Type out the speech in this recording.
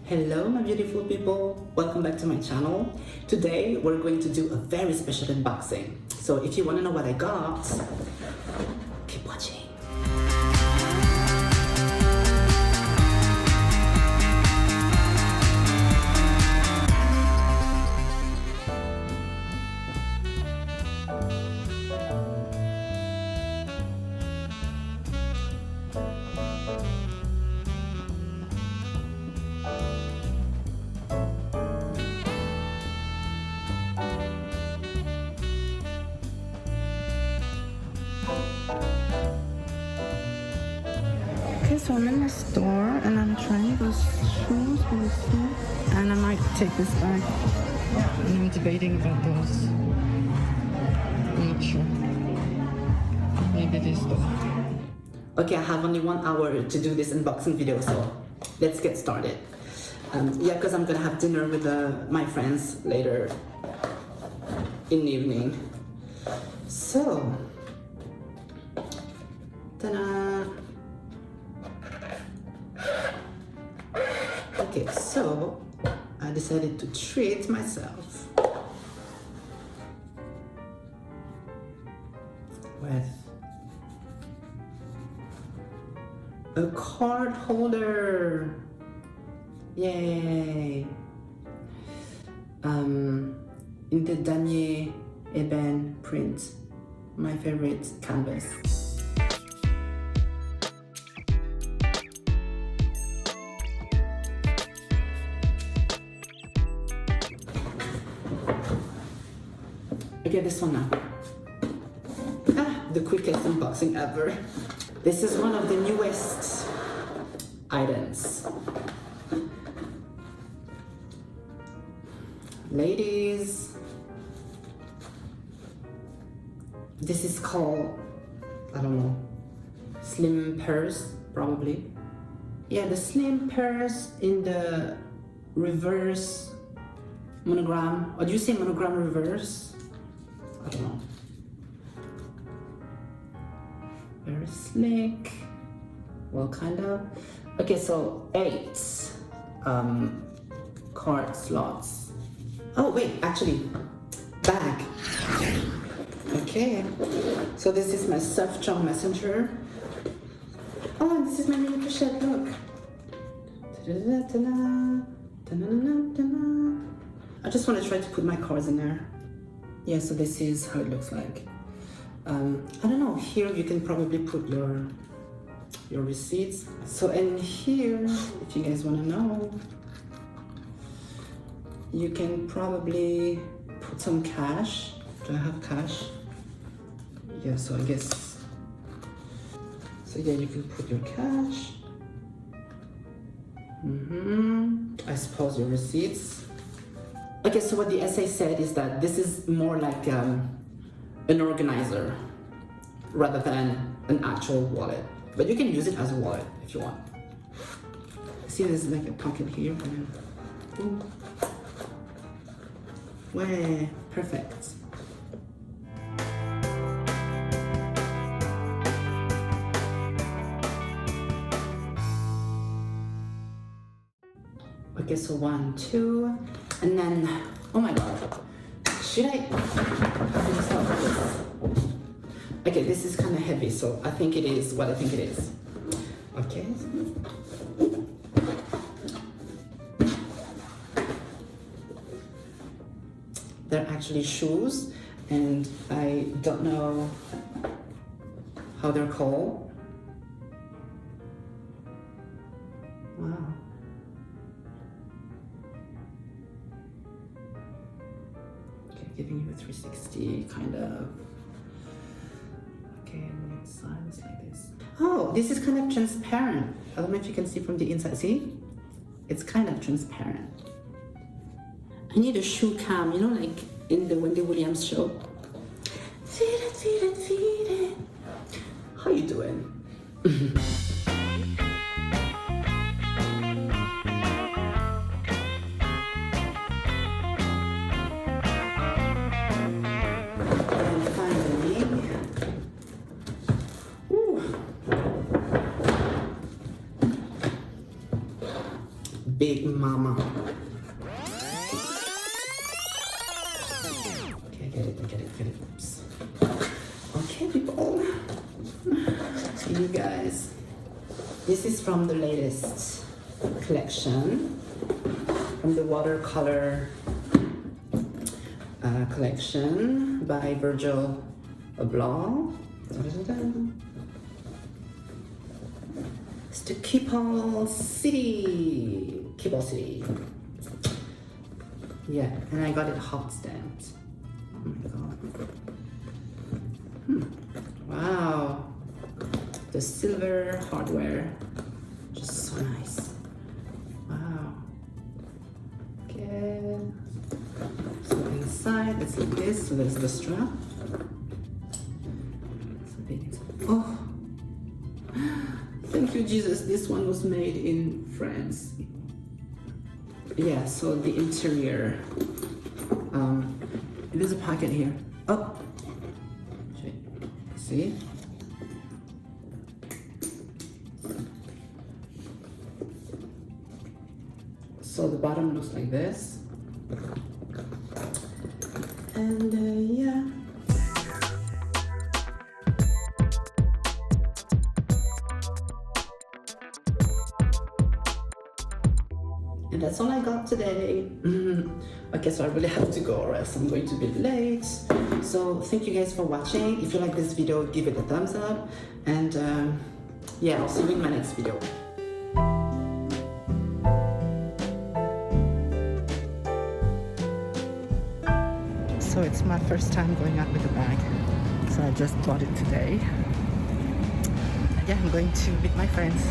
Hello my beautiful people, welcome back to my channel. Today we're going to do a very special unboxing. So if you want to know what I got, keep watching. Okay, so I'm in the store and I'm trying those shoes for the shoe, and I might take this back. And I'm debating about those. I'm not sure. Maybe this though. Okay, I have only 1 hour to do this unboxing video, so let's get started. Yeah, because I'm gonna have dinner with my friends later in the evening. So, ta-da! Okay, so I decided to treat myself with a card holder. Yay! In the Damier Ébène print, my favorite canvas. Okay, this one now. The quickest unboxing ever. This is one of the newest items. Ladies, this is called, I don't know, slim purse, probably. Yeah, the slim purse in the reverse monogram. Or do you say monogram reverse? I don't know. Very slick. Well, kind of. Okay, so 8 card slots. Oh wait, actually, bag. Okay, so this is my soft charm messenger. Oh, and this is my mini pochette. Look. I just want to try to put my cards in there. Yeah, so this is how it looks like. I don't know, here you can probably put your receipts. So in here, if you guys want to know, you can probably put some cash. Do I have cash? Yeah, so I guess, so yeah, you can put your cash. I suppose your receipts. Okay, so what the essay said is that this is more like an organizer rather than an actual wallet, but you can use it as a wallet if you want. See, there's like a pocket here, and then boom. Wow, perfect. Okay, so 1, 2, and then, oh my god, should I start with this? Okay, this is kind of heavy, so I think it is what I think it is. Okay. They're actually shoes, and I don't know how they're called. Wow. Okay, giving you a 360 kind of. Okay, and the inside is like this. Oh, this is kind of transparent. I don't know if you can see from the inside. See? It's kind of transparent. I need a shoe cam, you know, like in the Wendy Williams show. Feed it, feed it, feed it. How you doing? And finally, big mama. Okay, I get it. Oops. Okay, people. So you guys, this is from the latest collection, from the Watercolor collection by Virgil Abloh. It's the Keepall City. Yeah, and I got it hot stamped. Oh my god. Wow. The silver hardware. Just so nice. Wow. Okay. So inside, it's like this. So there's the strap. Oh. Thank you, Jesus. This one was made in France. Yeah, so the interior. There's a pocket here. Oh. See? So the bottom looks like this. And yeah. And that's all I got today. Okay, so I really have to go or else I'm going to be late. So thank you guys for watching. If you like this video, give it a thumbs up. And yeah, I'll see you in my next video. So it's my first time going out with a bag. So I just bought it today. And yeah, I'm going to meet my friends.